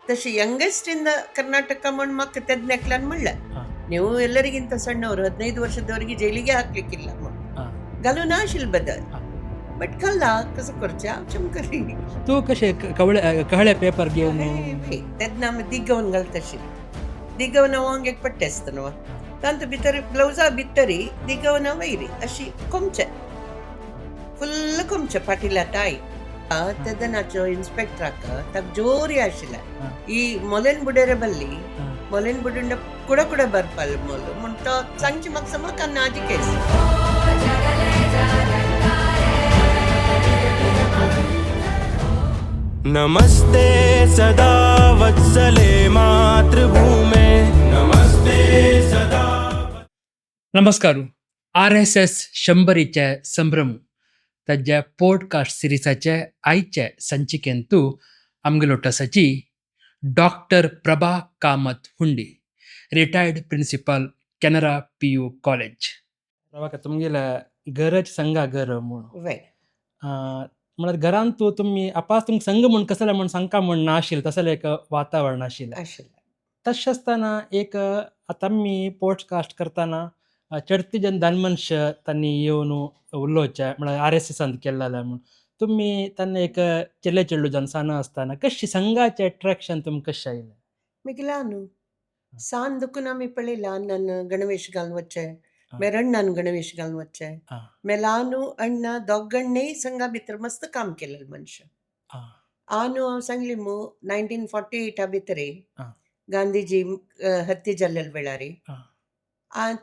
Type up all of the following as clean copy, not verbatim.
ತಶಿ youngest ಇಂದ ಕರ್ನಾಟಕ ಮಣ್ಣು ಮಕ್ಕ ತೆದ್ನೆಕ್ಲನ್ ಮಳ್ಳ ನೀವು ಎಲ್ಲರಿಗಿಂತ ಸಣ್ಣವರು 15 ವರ್ಷದವರೆಗೆ ಜೈಲಿಗೆ ಹಾಕ್ಲಿಕ್ಕಿಲ್ಲ गलू नाशिल बदल बट कल्ला कसं करच्या चमकरी तू कसे कहळे पेपर घेऊन तेच नाम दिगवन घालतशी दिगवन वांग एक पट्टेस्त न्हू तांत भितर ब्लाउजा भितरी दिगवन वैरी अशी कोमचे फुल कोमचे पाटीला ताई तेदनाचो इन्स्पेक्टराक ताक जोरी आशिल्ले ಈ ಮೊಲೆನ್ ಬುಡೇರೆ ಬಲ್ಲಿ ಮೊಲೆನ್ ಬುಡುಂಡ ಕುಡ ಕುಡ ಬರ್ಪಲ್ ಮೊಲು ಮುಂಟ ಸಂಚಿ ಮಕ್ಸಮ ಕನ್ನಾಜಿ ಕೇಸ್ नमस्ते सदा वत्सले मातृभूमे नमस्ते सदा. नमस्कार. RSS 100चे संभ्रम ताज्या पॉडकास्ट सिरीसाचे आयचे संचिकेंतू आमगेलोटसाची डॉक्टर प्रभा कामत हुंडी, retired principal Canara PU college. Prabha तुमगेला घरच संघा घर म्हणून वय म्हणत घरान तू तुम्ही आपास तुमक संघ म्हणून कसले म्हण सांगता म्हण नाशिल तसले एक वातावरण आशिल्लें. आशिल्ले तशें आसतना एक आतां आमी पॉडकास्ट करतना चडती जन दानमनश तांणी येवन उलोवचे म्हळ्यार RSSांत केल्लें म्हणून तुमी तेन्ना एक चेले चेडू जावन साना आसतना कशी संघाचें अट्रॅक्शन तुमकां कशें आयलें? मिगला न्हू ಸಾನ್ ದುಕ್ಕುನ ಆಮಿ ಪಳಿಲ್ಲ ನನ್ನ ಗಣವೇಶ್ ಗಾಲ್ನ ವಚ್ಚೆ मेरण्णान गणवेश घालून वच्चे मेलानू अण्णा दोगण्णे संघा भितर मस्त काम केलें मनशां. आनू हांव सांगली मू 1948 भितरे गांधीजी हत्ये जाल्ले वेळारी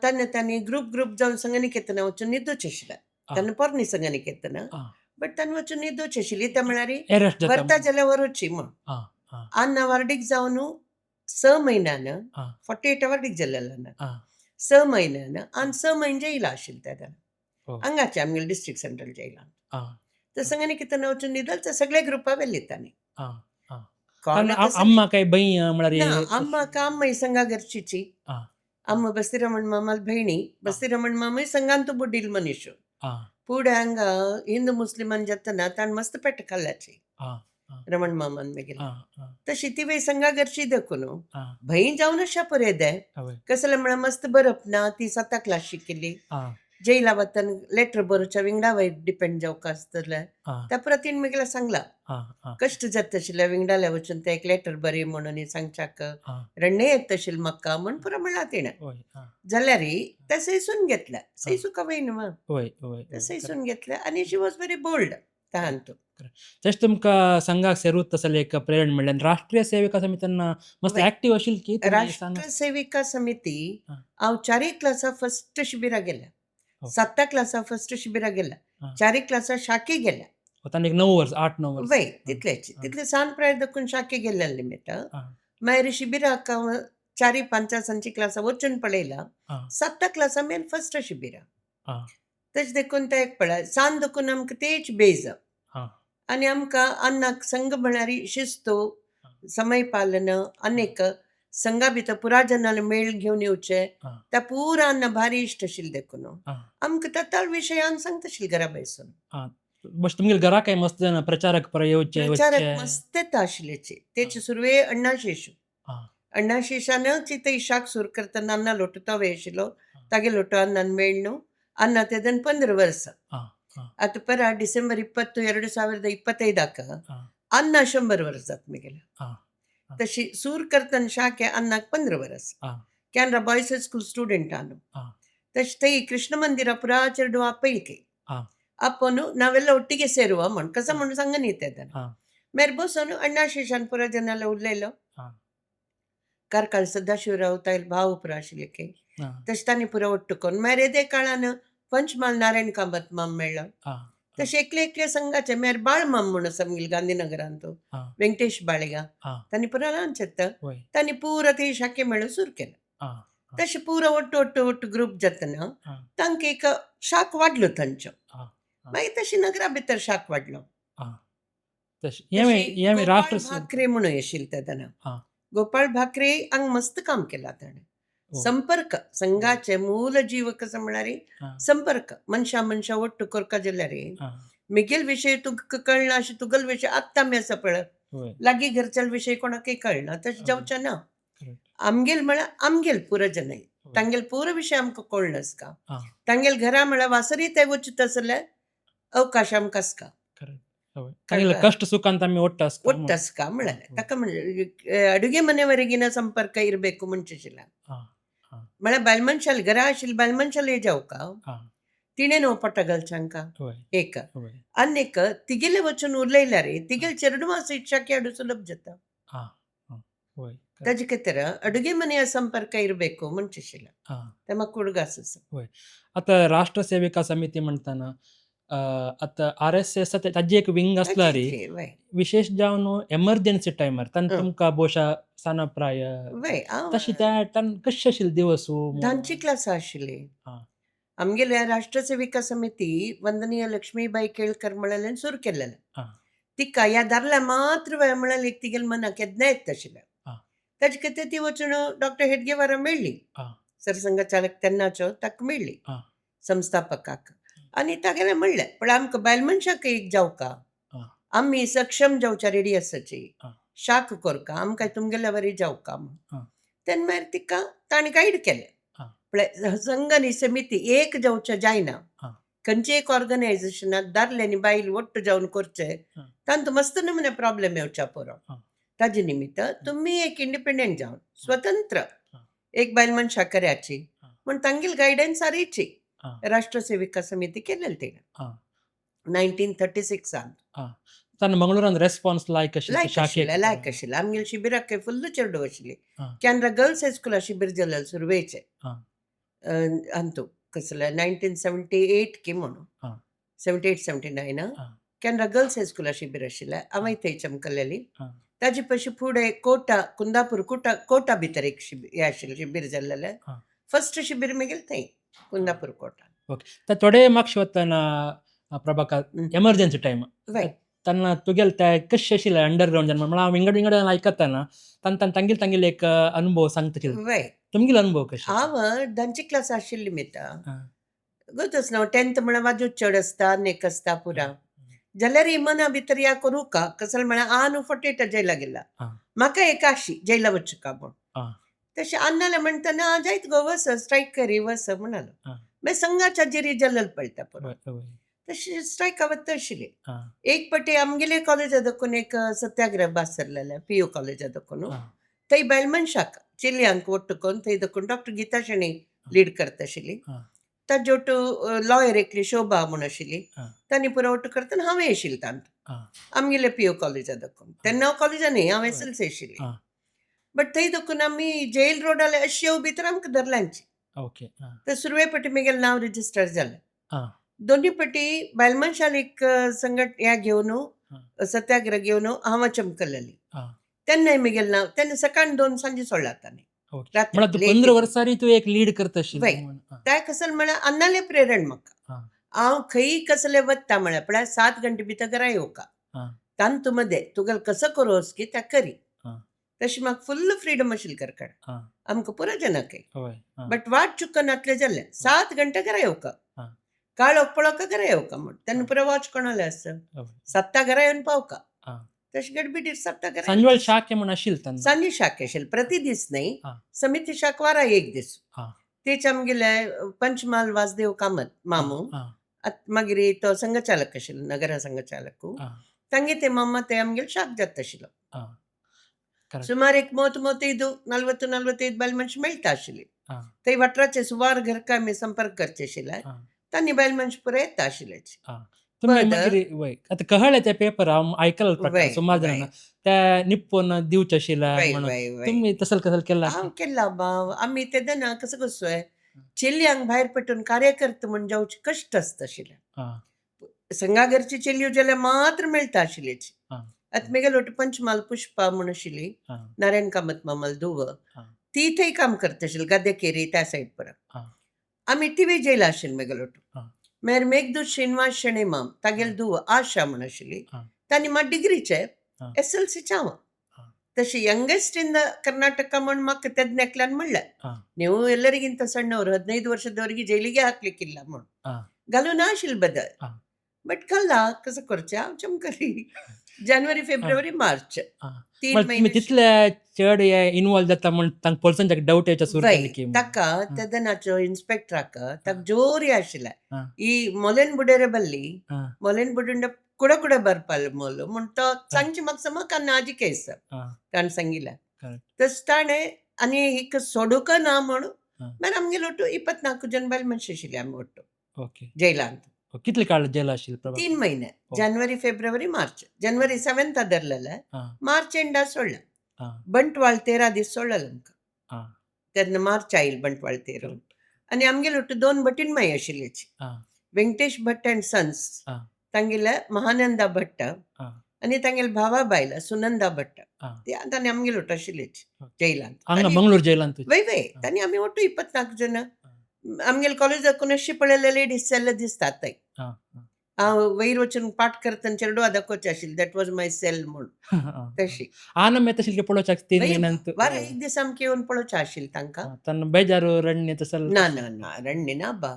तेन्ना तांणी ग्रूप जावन संघनिकेतना वचून न्हिदूच आशिल्ले. तेन्ना पोरणी संघनिकेतना बट तांणी वचून न्हिदूच आशिल्ली. त्या म्हळ्यार व्हरता जाल्यार व्हरूची म्हण अण्णा वार्डीक जावन 6 म्हयन्यान 48 वार्डीक जाल्लेलो ना 6 म्हयन्यान आनी 6 म्हयने जैला आशिल्ले तेन्ना हांगाचे आमगेले डिस्ट्रिक्ट सेंट्रल जैलान. तर संघनिकेतना वचून न्हिदल तर सगळे ग्रुपा वेल्ली तांणी. अम्मा काय बही म्हळ्यार अम्मा का अम्मा संघा घरचीची अम्मा बस्तीरमण मामाल बहिणी बस्तीरमण मामा संघांत बुड्डील मनीस पुढे हांगा हिंदू मुस्लिमान जेतना ताण मस्त पेट खाल्ल्याची रमण मामान मेगेले तशी ती वे संघा घरची देखून भई जाऊन अशा पर्यद कसले म्हणा मस्त बरप ना ती 7 क्लास शिकिल्ली जैला वतन लेटर बरोवच्या विंगडा वयर डिपेंड जावक आसतले त्या प्रतीन मेगला सांगला कष्ट जात आशिल्ले विंगडाल्या वचून ते एक लेटर बरी म्हणून सांगच्याक रण्णे येत आशिल्ले म्हाका म्हण पुरो म्हणला तिणें जाल्यार ते सैसून घेतले सैसू कवय न्हू सैसून घेतले आनी शी वॉज व्हेरी बोल्ड तांतू जस्ट तुमकां संघाक सेरूत तसले एक प्रेरण म्हणल्यार राष्ट्रीय सेविका समितीना मस्त ऍक्टिव्ह आशिल्ली की राष्ट्रीय सेविका समिती हांव 4 क्लासा फर्स्ट शिबिरा गेल्या 7 क्लासा फर्स्ट शिबिरा गेल्या 4 क्लासा शाखे गेल्या तांणी 9 वर्स 8-9 वर्स वय तितले सान प्राय दखून शाखे गेल्ले लिमिट मागीर शिबिराक 4-5 सांची क्लासा वचून पळयला 7 क्लासा मेन फर्स्ट शिबिरा तशें देखून ते एक पळय सान देखून आमकां तेच बेज आणि आमकां अन्नाक संघ म्हणारी शिस्तो समय पालन अनेक संघा भितर पुराजनाले मेळ घेवन येवचे त्या पुरा अन्न भारी इश्ट आशिल्ले देखून आमकां तताळ विशयान सांगता आशिल्ले घरा बसून बस तुमगे घरा काय मस्त जाना प्रचारक पर येवचे प्रचारक मस्त येता आशिल्लेचे तेचे सुरवे अण्णा शेशान चिते शाक सुरू करतना अण्णा लोटो तवे आशिल्लो तागे लोटो अन्नान मेळ न्हू अण्णा तेदन 15 वर्स आता परा डिसेंबर 20 2025 अन्न 100 वर्स जात मेगेला तशी सूर करतना शाखे अन्नाक 15 वर्स कॅनरा बॉयज स्कूल स्टुडेंट आनु तशी तई कृष्ण मंदिरा पुरा ಚೆರಡು ಅಪ್ಪೈಕೆ ಅಪ್ಪನು ನಾವೆಲ್ಲ ಒಟ್ಟಿಗೆ ಸೇರುವ ಮಣ್ ಕಸ ಮಣ್ಣು ಸಂಗ ನೀತಿದ್ದಾನೆ ಮೇರ್ ಬೋಸನು ಅಣ್ಣ ಶೇಷನ್ ಪುರ ಜನ ಎಲ್ಲ ಉಳ್ಳೇलो ಕಾರ್ಕಳ सदाशिवराव ताईल भाव पुरा आशिल्ले तशें तांणी पुरो ಒಟ್ಟುಕೊಂಡು ಮೇರ್ एदे काळान पंचमाल नारायण कामत माम मेळ्ळो तशें एकले संघाचे मेर बाळ माम म्हणून समगील गांधीनगरान तो व्यंकटेश बाळेगा तांणी पुरो ल्हान शेत तांणी पुरो ती शाखे मेळून सुरू केलो तशें पुरो ಒಟ್ಟು ग्रूप जातना तांकां एक शाख वाडलो तांचो मागीर तशी नगरा भितर शाख वाडलो भाकरे म्हणून आशिल्ले तेदना गोपाळ भाकरे हांगा मस्त काम केला ताणें संपर्क संघाचे मूल जीव कसं म्हणणारे संपर्क मनशा ಒಟ್ಟು ಕೊರ್ಕ ಜಲ್ಲರಿ ಮಿಗಿಲ್ ವಿಷಯ ತುಗ ಕಳ್ಳ ಅशी तुगल विषय आत्ता मी असं पळत होय लागीं घरच्या विशयी कोणाकय कळना तशें होय जावचें ना. करेक्ट आमगेल म्हळ्यार आमगेल पुरो जनै होय तांगेल पुरो विशय आमकां कळनासका. हां तांगेल घरा म्हळ्यार वासरी थंय वचत जाल्यार अवकाश आमकां आसका करेक्ट होय तांगेले कळटा कष्ट सुखांत आमी ओडटासका ಒಟ್ಟು म्हणून ಅಸ್ಕ हां म्हळ्यार होय ताका म्हणजे ಅಡುಗೆ ಮನೆವರೆಗಿನ ಸಂಪರ್ಕ ಇರಬೇಕು ಮುಂಚಿಸಿಲ್ಲ हां हां म्हळ्यार बायल मनशाली घरा आशिल्ली बायल मनशाली जावका हां तिणें न्हू पट्टा घालच्यांका होय एक होय अन्यक तिगेले वचून उरलयल्यार तिगेले चेरಡು मास इच्छाकी हाडू सुलभ जाता हां हां होय करेक्ट ताजे खातीर ಅಡುಗೆ ಮನೆಯ ಸಂಪರ್ಕ ಇರಬೇಕು ಮುಂಚಿಸಿಲ್ಲ हां ते म्हाका कुडगास आसा होय आता राष्ट्र सेविका समिती म्हणटाना आता आर एस एस ताजी एक विंग आसला रे ताची वय विशेष जावन एमर्जन्सी टायमार तांकां हं, तुमकां बोशा सानप्राय वय हांव तशी त्या टायम कशें आशिल्ले दिवस धांची क्लास आशिल्ली हां आमगेल्या राष्ट्र सेविका समिती वंदनीय लक्ष्मीबाई केळकर म्हळ्यार सुरू केल्लेलें हां तिका ह्या दादल्या मात्र वेळ म्हळ्यार एक तिगेल मनाक केन्ना येत तशिल्लें हां ताजे खातीर ती वचून डॉक्टर हेडगेवारा मेळ्ळी हां सरसंघचालक तेन्नाच्यो ताका मेळ्ळी हां संस्थापकाक आनी तागेलें म्हणलें पण आमकां बायल मनशाक एक जावका हां आमी सक्षम जावच्या रेडी आसाची हां शाक करका आमकां तुमगेल्या वरी जावका म्हूण हां तेन्ना मागीर तिका ताणें गायड केलें हां म्हळ्यार संघ न्ही समिती एक जावचें जायना हां खंयचे एक ऑर्गनायझेशनात दादले आनी बायल वट्ट जावन करचे हां तांतू मस्त नमुने प्रॉब्लेम येवच्या पुरो हां ताजे निमित्त तुमी एक इंडिपेंडेंट जावन स्वतंत्र हां एक बायल मनशा करयाची हां म्हूण तांगेल गायडन्स सारीची हां राष्ट्र सेविका समिती केलेली तिणें हां 1936 हां तांणे मंगळुरान रेस्पॉन्स लायक आशिल्ली लायक शाखेक आशिल्लें लायक आशिल्लें आमगेल्या शिबिराक फुल्ल चेडू आशिल्ली हां कॅनरा गर्ल्स हायस्कुला शिबीर जालें सुरवेचें हां अंतू कसलें 1978 की म्हणून हां 78 79 हां कॅनरा गर्ल्स हायस्कुला शिबीर आशिल्लें हांवें थंय चमकलेली हां ताजे पयशे फुडें कोटा कुंदापूर कोटा भितर एक हें आशिल्लें शिबीर जाल्लेलें हां फर्स्ट शिबीर म्हगेल थंय कुंदापूर कोटा ओके तर थोडे म्हाका वताना प्रभाकर एमर्जन्सी टायम वय तेन्ना तुगेले ते कशें आशिल्लें अंडरग्रावंड म्हळ्यार हांव विंगड विंगड आयकताना तांगेले एक अनुभव सांगता वय तुमगेलो अनुभव कशें हांव धांची क्लास आशिल्ली मिता हां गोतूच न्हू 10th म्हळ्यार वाजो चड आसता नेक आसता पुरा हां जाल्यार ही मना भितर या करूं का कसले म्हळ्यार न्हू फटेटा जैला गेला हां म्हाका एक आशी जैला वच्चे का म्हूण हां तशें अन्नाले म्हणटना जायत गो वस स्ट्रायक करी वस म्हणालो हां मागीर संघाच्या जिरी जल्लल पळटा पुरो वय वय तशी स्ट्रायका वत आशिल्ली हां एक पटी आमगेले कॉलेजा देखून एक सत्याग्रह भास सरलेले PU कॉलेजा देखून हां थंय बायल मनशाक चिल्यांक वट्ट करून थंय देखून डॉक्टर गीता शेणी लीड करता आशिल्ली हां ताजे लॉयर एकली शोभा म्हूण आशिल्ली हां तांणी पुरो वट्ट करतना हांवें आशिल्लें तांत हां आमगेले PU कॉलेजा देखून तेन्ना हांव कॉलेजान न्ही हांव वय SLC आशिल्ली हां बट थंय देखून आमी जेल रोडाले अशी येवं भितर आमकां धरल्यांची ओके हां तर सुरवे पटी म्हगेलें नांव रिजिस्टर जालें हां दोन्ही पटी बायल मनशालीक संघट ह्या घेवन हां सत्याग्रह घेवन हांव चमकलेली हां तेन्नाय म्हगेलें नांव तेन्ना सकाळीं 2 सांजे सोडला तांणी ओके रात्री म्हळ्यार तूं late 15 evening. वर्सांनी तूं एक लीड करता आशिल्ली वय म्हणून हां त्या कसल म्हळ्यार अन्नाले प्रेरण म्हाका हां हांव खंय कसले वत्ता म्हळ्यार 7 गंटे भितर घरा येवका हां तांतू मध्ये तुगेल कसो करोस की त्या करी हां तशी म्हाका फुल्ल फ्रीडम आशिल्ली करकड हां आमकां पुरो जनक वय हां बट वाट चुकन नातले जालें 7 गंटे घरा येवका हां काळोख पळोवका घरा येवका म्हूण तेन्ना हां पुरो वॉच कोणाले आसता वय 7 घरा येवन पावका हां तशी गडबडीर 7 घरा संजवळ शाखे म्हणून आशिल्ली तेन्ना सांजे शाख आशिल्ली प्रति दीस न्ही हां समिती शाख वारा एक दीस हां तेच आमगेले पंचमाल वासदेव कामत हां मामू हां मागीर तो संघचालक आशिल्लो नगरा संघचालक हां तांगे ते मामा ते आमगेले शाख जाता आशिल्लो हां करेक्ट सुमार एक 35 बायल मनशां मेळटा आशिल्ली हां थंय वाठाराचे सुमार घरकाय आमी संपर्क करचे आशिल्ले हां तांणी बायल मनशां पुरो येता आशिल्लेची हां तुम्ही पण मागीर वय आता कळ्ळे ते पेपर हांव आयकला प्रकार वय सुमार वय जाणांना त्या निप्पोन दिवचे आशिल्ल्या वय म्हणून वय वय तुम्ही तसल कसं केला हांव केला बाव आमी तेदना कसो कसोय चेल्यांक भायर पटून कार्यकर्ता म्हूण जावचे कश्ट आसता आशिल्ले हां संघाघरची चेल्यो जाल्यार मात्र मेळटा आशिल्लेची हां आतां म्हगेलो पंचमाल पुष्पा म्हूण आशिल्ली हां नारायण कामत मामल धुव हां ती थंय काम करता आशिल्ली गद्देकेरी त्या सायड परत हां आमी टीव्ही जेला आशिल्ली म्हगेलो हां मागीर मेघदूत श्रीनिवास शेणे माम तागेल धुव आशा म्हूण आशिल्ली हां तांणी मात डिग्रीचे हां SLC हांव हां तशी यंगेस्ट इन द ಕರ್ನಾಟಕ म्हूण म्हाका तेदनेकल्यान म्हणलें ಹಾಂ ನೀವು ಎಲ್ಲರಿಗಿಂತ ಸಣ್ಣವರು 15 ವರ್ಷದವರೆಗೆ ಜೈಲಿಗೆ ಹಾಕ್ಲಿಕ್ಕಿಲ್ಲ म्हणून ಹಾಂ घालून आशिल्लें बदल हां बट कल्ला कसं करचें हांव चमकली जानेवारी फेब्रुवारी मार्च आं. 3 म्हळ्यार तुमी महिने तितले चड हे इन्वॉल्व जाता म्हण तांकां पोलिसांच्याक डावट येवच्या सुरू वय केली की ताका हां. तेदनाच्यो इन्स्पेक्टराक ताका हां. ಜೋರಿ ಆಶಿಲ್ಲ हां. ಈ ಮೊಲೆನ್ ಬುಡೇರೆ ಬಲ್ಲಿ हां. ಮೊಲೆನ್ ಬುಡುಂಡ कुडा कुडा बरपाल मोलो म्हण तो हां. सांगचे म्हाका समज कान्नाजी केस हां. ताणें सांगिल्लें करेक्ट. तस ताणें आनी हिक सोडूक ना म्हण हां. मागीर आमगेलो ಒಟ್ಟು 24 जन बायल मनशां आशिल्लीं आमी ಒಟ್ಟು ओके. जैलांत कितले काळ जेल आशिल्ली प्रभाकर? 3 महिने हो. जानेवारी फेब्रुवारी मार्च जानेवारी 7th धरलेलें हां. मार्च एंडा सोडलें हां. बंटवाळ 13 दीस सोडलें आमकां हां. तेन्ना मार्च आयिल्लो बंटवाळ 13 करेक्ट. आनी आमगेलो ಒಟ್ಟು 2 भटीण माई आशिल्लीं हां. ವೆಂಕಟೇಶ್ ಭಟ್ ಅಂಡ್ ಸನ್ಸ್ हां. तांगेले महानंदा भट्ट हां. आनी तांगेले भावा बायल सुनंदा भट्ट हां. ती तांणी आमगेलो ಒಟ್ಟು आशिल्लीं जैलांत हांगा तांणी मंगळूर जेलांत तुजी? वय वय हां. तांणी आमी ಒಟ್ಟು 24 जन आमगेले कॉलेजाकून अशी पळयले लेडीज सेल दिसतात थंय हां. हां. हांव वयर वचून पाठ करतना चेडवा दाखोवचें आशिल्लें दॅट वॉज माय सेल म्हूण हां. तशी आनम येता आशिल्ली पळोवच्याक 3 वय महिन्यांत वारा एक दीस आमकां येवन पळोवचें आशिल्लें तांकां तेन्ना बेजारू रडणे तसं ना ना ना रणनी ना बा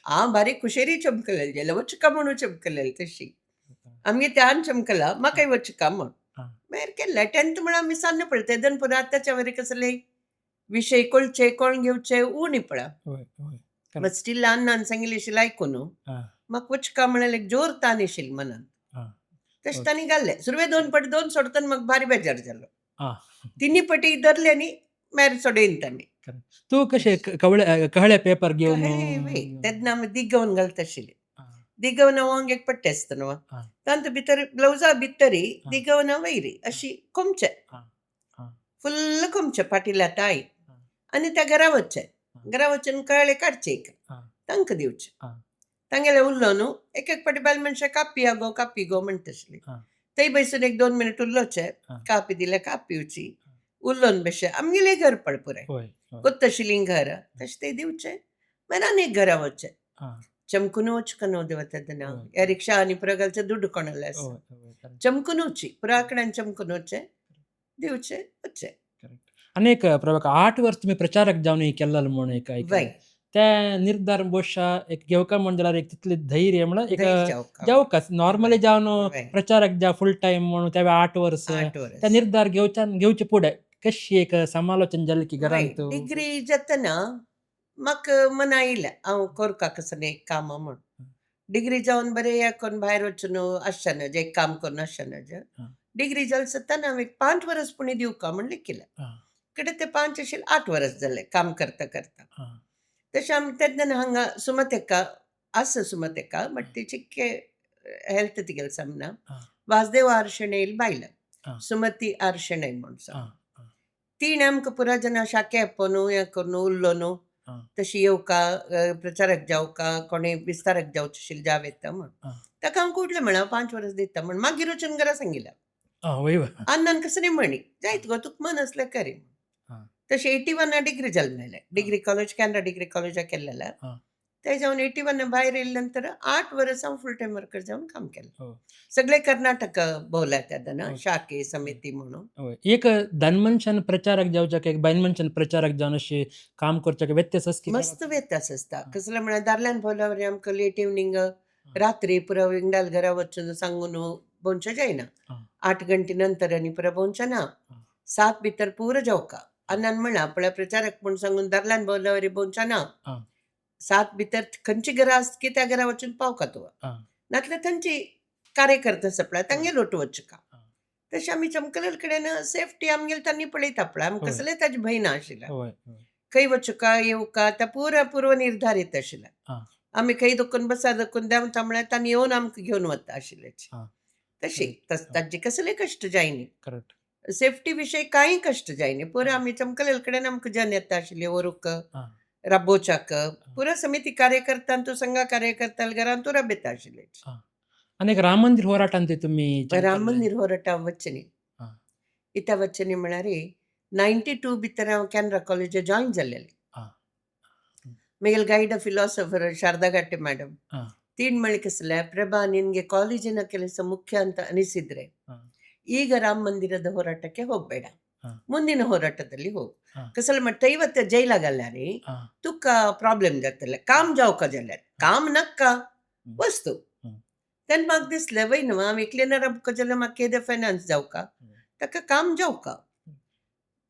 हांव बारीक कुशेरी चमकलेली गेल्या वचका म्हणून चमकलेली तशी आमगे त्यान चमकला म्हाकाय वचका म्हण हां. मागीर केलें 10th म्हण आमी सान्न पळय तेदन पुरो आतांच्या वरी कसले विशय कळचे कोण घेवचे उणी पळा होय, होय. मग स्टील ल्हान ल्हान सांगिल्लें आशिल्लें आयकून न्हू हां. म्हाका वचका म्हणाले एक जोर ताण आशिल्ली मनान हां. तशें ओके. तांणी घाल्लें सुरवे 2 फावटी 2 सोडतना म्हाका भारी बेजार जालो हां. तिनी फावटी धरले आनी मागीर सोडयन तांणी तूं कशें कहळे पेपर घेवन तेन्ना आमी दिगवन घालता आशिल्लीं हां. दिगवन वांगेक पट्टे आसता न्हू हां. तांत भितर ब्लावजा भितरी हां. दिगवना वयरी अशी कोमचे हां. हां. फुल्ल कोमचे फाटील्या ताई हां. आनी त्या घरा वचचे हां. घरा वचून कळ्ळे काडचे एक हां. तांकां दिवचे हां. तांगेले उरलो न्हू एक एक पाटी बायल मनशां कापी गो म्हणटा आशिल्लीं हां. थंय बसून 1-2 मिनट उरलोचे हां. कापी दिल्यार कापिवची उरलोन बेशे आमगेलें घर पड पुराय होय, होय. कोत्त आशिल्लीं घरा तशें ते दिवचे मागीर आनी एक घरा वचचे हां. चमकून वचका न्हू देवा तेदना होय. ह्या रिक्षा आनी पुरो घालचे दुड्ड कोणाले आसा होय, होय. करेक्ट. चमकून वची पुरा आंकड्यान चमकून वचे दिवचे वचचे करेक्ट. अनेक प्रभाकर 8 वर्ष तुम्ही प्रचारक जावन हे केलेलो म्हूण एक वय ऐकलें. त्या निर्धार बहुशा एक घेवका म्हण जाल्यार एक तितले धैर्य म्हळ्यार एक धैर्य जावका जावकाच नॉर्मली जावन वय प्रचारक जा फुल टायम म्हणून त्या 8 वर्स 8 त्या वर्स निर्धार घेवचे पुढे कशी एक समालोचन जालें की वय घरांत डिग्री जेतना म्हाका मन आयिल्लें हांव करता कसलें एक काम म्हूण डिग्री जावन बरें या कोण भायर वचून आसचें एक काम करून आसचें हां. डिग्री जाले सत्तान हांव एक 5 वर्स पुणे दिवका म्हणलें केलें हां. कडेन ते 5 आशिल्ले 8 वर्स जाले काम करता करता हां. तशें आमी तेन्ना हांगा सुमतेका आसा सुमतेका बट तेची हेल्थ तिगेलें सामना हां. वासुदेव आरशेणे येयली बायल हां. सुमती आरशेणे म्हणून हां. सांग हां. तीन आमकां पुरा जना शाखे येपनू हें करून उरलो न्हू हां. तशी येवका प्रचारक जावका कोणें विस्तारक जावचें आशिल्लें जाव येता म्हण हां. ताका हांव कुटलें म्हणा 5 वर्स दिता म्हण मागीर वचून घरा सांगिल्लें हां. वय वय. अन्नान कसलें म्हणी जायत गो तुका मन असलें करी हां. तशें 81 डिग्री जालें मेलें डिग्री कॉलेज कॅनरा डिग्री कॉलेजाक केल्लें हां. ते जावन 81 भायर येयले नंतर 8 वर्स हांव फुल टायम वर्कर जावन काम केलें हो. सगळे कर्नाटक भोवल्या तेन्ना हो. शाखे समिती म्हणून होय. एक धनमनशान प्रचारक जावच्याक एक बायल मनशान प्रचारक जावन अशें काम करच्याक व्यत्यास आसा की मस्त व्यत्यास आसता हां. कसलें म्हळ्यार दादल्यान भोवल्या वरी आमकां लेट इवनिंग रात्री पुरो विंगडाल घरा वचून सांगून भोंवचें जायना हां. 8 गंटे नंतर आनी पुरो भोंवचें ना 7 भितर पुरो जेवका अन्नान म्हणा पळय प्रचारक म्हूण सांगून दादल्यान भोवल्या वरी भोंवचें ना हां. 7 भितर खंयची घरा आसता की त्या घरा वचून पावका तूं हां. नातल्यार थंयची कार्यकर्ता आसा पळय तांगे लोट वचका हां. तशें आमी चमकलेल कडेन सेफ्टी आमगेली तांणी पळयता पळय आमकां होय. कसलें ताजी भंय ना आशिल्लें होय. होय. खंय वचका येवका त्या पुरा पूर्व निर्धारीत आशिल्लें हां. आमी खंय दुखून बसा दुखून देंवता म्हळ्यार तांणी येवन आमकां घेवन वता आशिल्लें हां. तशी करेक्ट. ताजे कसले कश्ट जायनी करेक्ट. सेफ्टी विशय कांय कश्ट जायनी पुरो आमी चमकलेल कडेन आमकां जन येता आशिल्ली व्हरूंक हां. राबोवच्याक पुरो समिती कार्यकर्ता तूं संघा कार्यकर्ता घरान तूं राबयता आशिल्लें हां. आनी एक राम मंदिर होराटान ते तुमी राम मंदिर होराटा वचनी हां. इता वचनी म्हळ्यार 92 भितर हांव कॅनरा कॉलेज जॉयन जाल्लेलें हां. म्हगेल गायड फिलॉसॉफर शारदा घाटे मॅडम हां. तीन ಮಳಿ ಕಸಲೆ ಪ್ರಭಾ ನಿನ್ಗೆ ಕಾಲೇಜಿನ ಕೆಲಸ ಮುಖ್ಯ ಅಂತ ಅನಿಸಿದ್ರೆ ಹಾಂ. ಈಗ ರಾಮ ಮಂದಿರದ ಹೋರಾಟಕ್ಕೆ ಹೋಗ್ಬೇಡ ಹಾಂ. ಮುಂದಿನ ಹೋರಾಟದಲ್ಲಿ ಹೋಗು ಹಾಂ. ಕಸಲ ಮಟ್ಟ ಇವತ್ತು ಜೈಲಾಗಲ್ಲಾರಿ हां. तुका प्रॉब्लेम जातले काम जावका जाल्यार काम नक्का हं. वस्तू हं. तेन्ना म्हाका दिसलें वय न्हू हांव एकलें रावता जाल्यार म्हाका केदें फायनान्स जावका ताका काम जावका.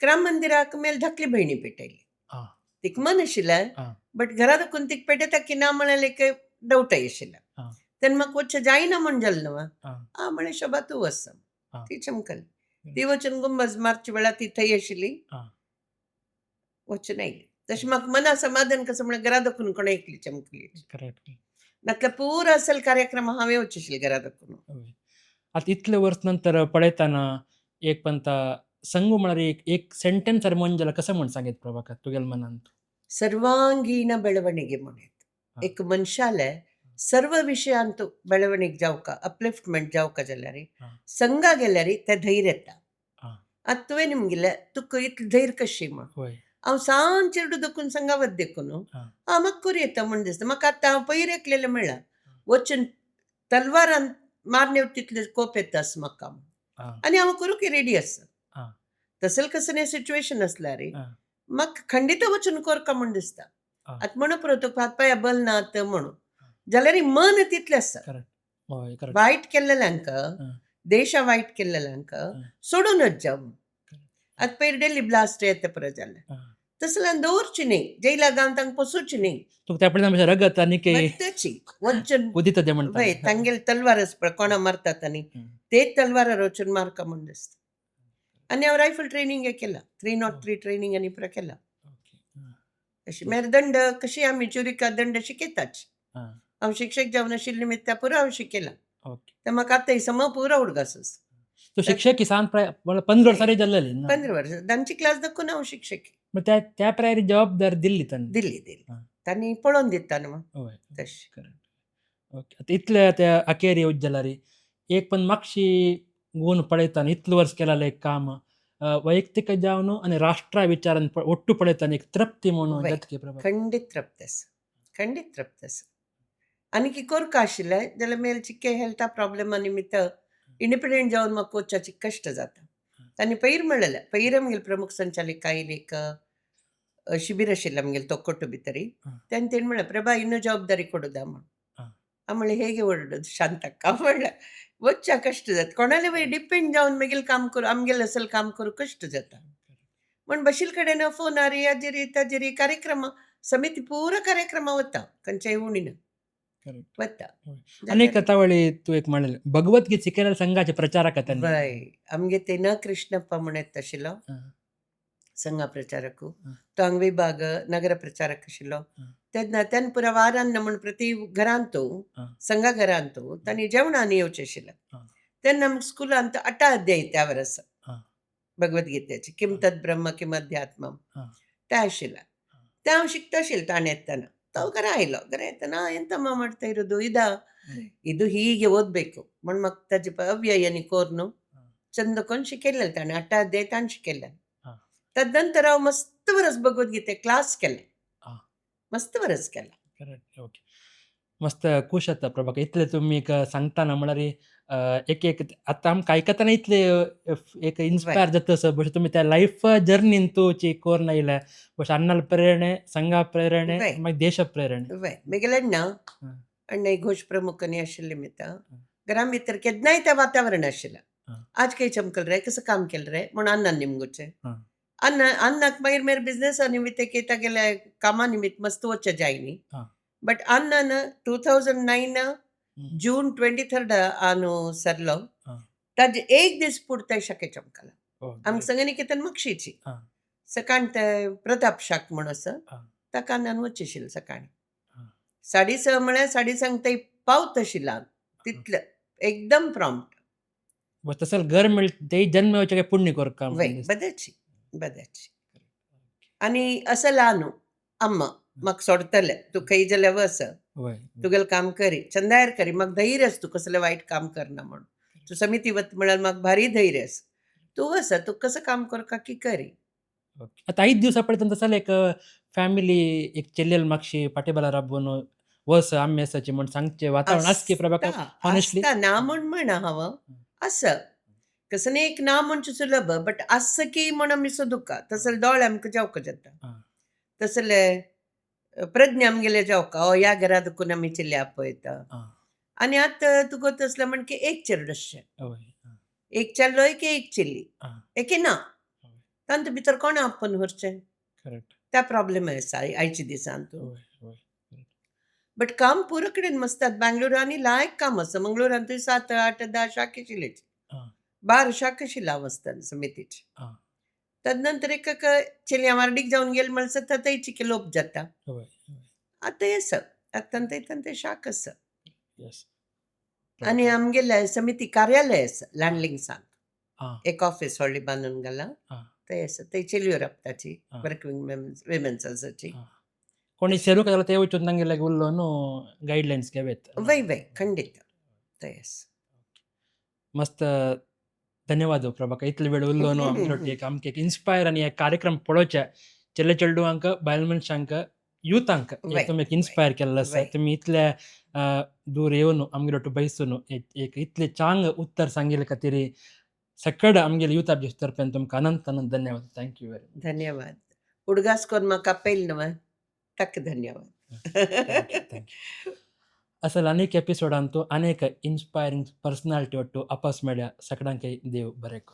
क्राम मंदिराक मेल धाकली भयणी पेटयली. आ, तिका मन आशिल्लें आ, बट घरा दाखून तिका पेटयता की ना म्हणाले की डावट आशिल्लें. आ, तेन्ना म्हाका वच्चें जायना म्हण जालें न्हू. आ, म्हणे शोभा तूं वच. आ, ती चमकली. ती वचून गुंबज मारचे वेळार ती थंय आशिल्ली आ. वचून आयली. तशें म्हाका मना समाधान कसं म्हण घरा दाखून कोण एकली चमकली. करेक्ट. नातल्या पुरो असल कार्यक्रम हांवें वचचें आशिल्लें घरा दाखून. होय. आता इतले वर्स नंतर पळयताना एक पंता संगू म्हळ्यार एक सेंटेन्स म्हणून जाल्यार कसं म्हण सांगीत प्रभाकर तुगेल्या मनांत? सर्वांगीण ಬೆಳವಣಿಗೆ म्हणत. हा. एक मनशाले सर्व विशयांत ಬೆಳವಣಿಗೆ जावका अपलिफ्टमेंट जावका जाल्यार हा. संघा गेल्यार ते धैर्य येता. हा. आतां तुवें निमगेलें तुका इतलें धैर्य कशी म्हण. होय. हांव सांचेरडू देखून संघा वत देखून हा. म्हाका करूं येता म्हण दिसता. म्हाका आतां हांव पयर एकलेलें म्हणलां वचून तलवारान मारण्यो तितले कोप येता असं म्हाका हा. आनी हांव करूंक रेडी आसा. हा. तसलें कसलें सिच्युएशन आसल्यार हा. म्हाका खंडीत वचून करता म्हण दिसता. हा. आतां म्हणू पळय तुका हात पांय बल नात म्हणून जाल्यार मन तितलें आसा. करेक्ट. होय. करेक्ट. वायट केल्लेल्यांक हा. देशा वायट केल्लेल्यांक हा. सोडूनच जावं. करेक्ट. आतां पयर डेल्ली ब्लास्ट येता पळय जाल्यार हा. तसल्यान दवरची न्ही. जैला घालून तांकां पोसूची न्ही. तुका त्या पडल्यान मातशें रगत आनी वत्ताची वचून उदित ते म्हणटा. वय तांगेल तलवार आसा पळय कोणा मारतात आनी तेच तलवारार वचून मारका म्हण दिसता. आनी हांव रायफल ट्रेनिंग केला 303 ट्रेनिंग आनी पुरो केला. अशी मागीर दंड कशी आमी चुरिका दंड शिकयताच. हांव शिक्षक जावन आशिल्ले निमित्त पुरो हांव शिकयला. तर म्हाका आतां सम पुरो उडगास आसा. तू शिक्षक किसान 15 वर्सांनी जाल्लेली ना? 15 वर्सां तांची क्लास दाखून हांव शिक्षक मग त्या प्रायरी जबाबदारी दिल्ली तांणी. दिल्ली. हा. तांणी पळोवन दिता न्हू होय. तशें. करेक्ट. ओके. आतां इतले त्या अखेर येवच जाल्यार एक पण मातशी गूण पळयताना इतलें वर्स केलेलें एक काम वैयक्तीक जावन आनी राष्ट्रा विचारान ಒಟ್ಟು पळयताना एक तृप्ती म्हणून वय. जातकी प्रभाकर. खंडीत तृप्त आसा. खंडीत तृप्त आसा. आनी की करका आशिल्लें जाल्यार मेल चिक्के हेल्था प्रॉब्लेमा निमित्त इंडिपेंडंट जावन म्हाका वचपाची कश्ट जाता. तांणी पयर म्हणलेलें पयर आमगेले प्रमुख संचालिकायेन एक शिबीर आशिल्लें आमगेलें तोकोट्टू भितरी. तेन्ना तेणी म्हणलें प्रभा ಇನ್ನೂ जबाबदारी ಕೊಡುದಾ म्हण. हांव म्हणलें ಹೇಗೆ ಹೊರಡೋದು शांतक्का म्हणलें वच्चा कश्ट जाता. कोणाले वय डिपेंड जावन मागीर काम करूं आमगेलें असल काम करूं कश्ट जाता. म्हण बशील कडेन फोनारी हाजेरी ताजेरी कार्यक्रम समिती पुरो कार्यक्रम वता खंयच्याय उणीन करेक्ट. वता. अनेक तावळी तू एक म्हणलें भगवद्गीत शिकयलेल्या संघाचे प्रचारक तांणी. वय आमगे ते न कृष्णप्पा म्हण येता आशिल्लो संघा प्रचारक. तो हांगा विभाग नगर प्रचारक आशिल्लो. तेन्ना पुरो वारान म्हण प्रति घरांत संघा घरांत तांणी जेवणान येवचें आशिल्लें. तेन्ना आमकां स्कुलांत 8 अध्याय त्या वर्स भगवद्गीतेचे किम तद ब्रह्म किम अध्यात्मम ते आशिल्लें. ते हांव शिकता आशिल्लें ताणे येताना. तो घरा आयलो. घरा येताना ಎಂತಮ್ಮ ಮಾಡ್ತಾ ಇರೋದು ಇದು ಹೀಗೆ ಓದಬೇಕು म्हण म्हाका ताजे अव्यय आनी कोर न्हू चंदकोन शिकयलें ताणें 8 अध्याय ताणें शिकयले. तदनंतर हांव मस्त वरस भगवद्गीते क्लास केले. मस्त वरस केला. करेक्ट. ओके. मस्त खूश जाता प्रभाकर इतले तुमी सांगताना म्हळ्यार एक आतां आमकां आयकताना इतले एक इन्स्पायर जाता सर बशें तुमी त्या लायफ जर्नीन तुची कोरून आयल्या बशें अन्नाल प्रेರಣೆ संघा प्रेರಣೆ वय. मागीर देश प्रेರಣೆ. वय म्हगेले अण्णा घोश प्रमुख आनी आशिल्ले मित घरा भितर केन्नाय तें वातावरण आशिल्लें. आज काही चमकल रे कसं काम केलं रे म्हण अन्नान निमगोचें. अन्नाक मागीर बिझनेसा निमित्त केता गेल्या कामा निमित्त मस्त वचचें जाय न्ही. बट अन्नान 2009 जून 23 हांव सरलो. ताजे एक दीस पुरते शके चमकला. आमकां संगनिकेतन म्हापशेची सकाळ ते प्रताप शाक म्हण आसा ताका अन्नान वचचें आशिल्लें सकाळीं 6:30 म्हळ्यार 6:30 थंय पावत आशिल्लो तितलें एकदम प्रॉम्प्ट. तसं घर मिळ ते जन्म येवचे काय पुण्य कर काम. वय बदाची आनी असं ल्हान अम्मा म्हाका सोडतले तू खंय जाल्यार वस तुगेलें काम करी चंदायर करी म्हाका धैर्य आसा तू कसलें वायट काम करना म्हण. तू समिती वत म्हळ्यार म्हाका भारी धैर्य आसा. तू वस तू कसं काम करका की करी. आतां 5 दिवसां पळयतना तसले एक फॅमिली एक चेल्लेल मागशी फाटेबला राबून वस आम्यासाची म्हण सांगचे वातावरण आसकी प्रभाकर ऑनेस्टली ना म्हणा हांव असं कसं एक ना म्हणचे सुलभ बट असं की म्हण आमी सोदुका तसले दोळे आमकां जावका जाता. तसले प्रज्ञा आमगेले जावका ह्या घरा दुखून आमी चिल्ल्या पळयता आनी आतां तुका तसलें म्हण की एक चेडूशें हय एक चेडलोय की एक चेल्ली आं एके ना हय तांचे भितर कोण आपोवन व्हरचें करेक्ट त्या प्रॉब्लेम आसा आयच्या दिसान तूं हय हय बट काम पुरो कडेन मस्तात बँगलोरांनी लायक काम आसा मंगळुरान थंय 7, 8, 10 शाख आशिल्लेचे आं 12 शाख आशिल्लो हांव आसतना समितीचे आं तदनंतर एक चेडया वार्डीक जावन गेले म्हणसर थंयची की लोप जाता हय हय आतां हे आसा आतां थंय शाख आसा येस आनी आमगेले समिती कार्यालय आसा लँडलिंग्सान आं एक ऑफिस व्हडली बांदून घाला आं थंय आसा थंय चेल्यो राबताची आं. वर्किंग विमेन्स आसाची आं. कोणी ಸೇರು ಕದಲ ತೇ ಉಚ್ಚು ನಂಗೆಲ್ಲ ಉಲ್ಲೋನು ಗೈಡ್ಲೈನ್ಸ್ ಗೆವೆತ್ वय वय खंडित थंय आसा मस्त धन्यवाद प्रभाकर इतले वेळ उरलोनो आमचे एक आमके एक इन्स्पायर आनी एक कार्यक्रम पळोवचे चेले चेडूआंक बायल मनशांक युथांक वय, तुमी एक इन्स्पायर केल्लो आसा वय. तुमी इतले दूर येवन आमगे रोट्ट बयसून एक इतले चांग उत्तर सांगिल्ले खातीर सकड आमगेले युथा तर्फे तुमकां अनंत अनंत धन्यवाद थँक्यू वेरी मच धन्यवाद उडगास करून म्हाका आपयले न्हय ताका धन्यवाद थँक्यू असल अनेक एपिसोडांतू अनेक इन्स्पायरिंग पर्सनालिटी ಒಟ್ಟು ಅಪಾಸ್ ಮೇಳ ಸಕಡಂಕೈ ದೇವ್ ಬರೆಕು